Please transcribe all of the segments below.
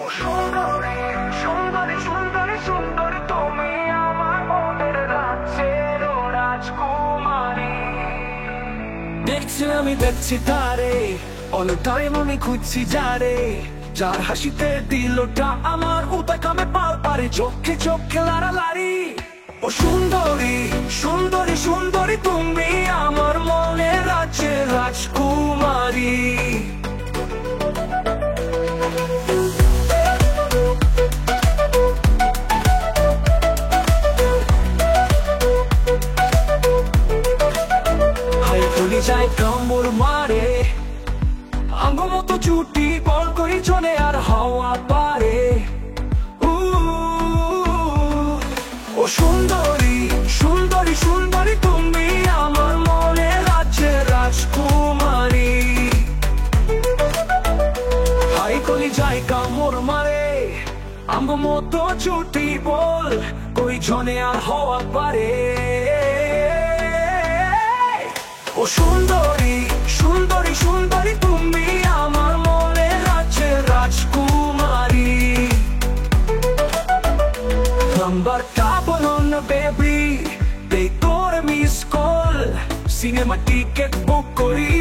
ও সুন্দরী সুন্দরী সুন্দরী সুন্দরী, তুমি আমার মনের রাজ্যের রাজকুমারী। দেখছি আমি দেখছি তারে, অল টাইম আমি খুঁজছি যারে, যার হাসিতে দিলটা আমার উপায় কামে পার পারে, চোখে চোখে লাড়ালাড়ি। ও সুন্দরী সুন্দরী সুন্দরী, তুমি আমার মনের রাজ্যের রাজকুমারী। যায় কামড় মারে, আঙ্গুর মতো চুটি বল করি চলে আর হাওয়া পারে। ও সুন্দরী সুন্দরী সুন্দরী, তুমি আমার মনে রাজ্যের রাজকুমারী। হাই কলি যায় কামড় মারে, আঙ্গুর মতো চুটি বল করি চলে আর হাওয়া পারে। ও সুন্দরী সুন্দরী সুন্দরী, তুমি আমার মনে রাজ্যের রাজকুমারী। নাম্বারটা বলো না বেবি, দে তোর miss call, cinema ticket book করি।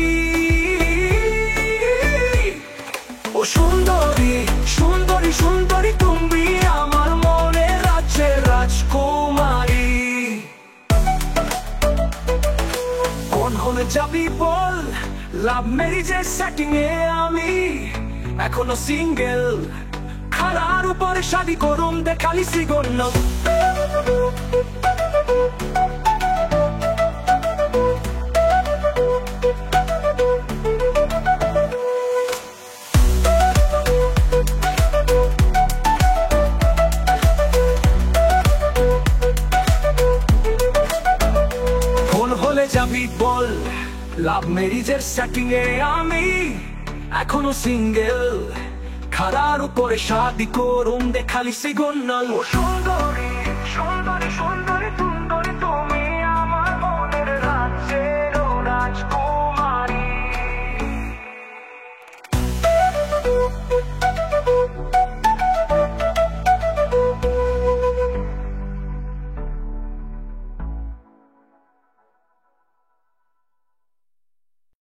ও সুন্দরী সুন্দরী সুন্দরী, তুমি আমার মনে রাজ্যের রাজকুমারী। হলে যাবি বল, লাভ ম্যারেজের সেটিং এ আমি এখনো সিঙ্গেল, খারার উপরে শাদি করুম দেখালি সিগন্যাল। যাবি বল, লাভ ম্যারেজের সেটিং এ আমি এখনো সিঙ্গেল, খারার উপরে শাদি করুম দেখালি সিগন্যাল। ও সুন্দরী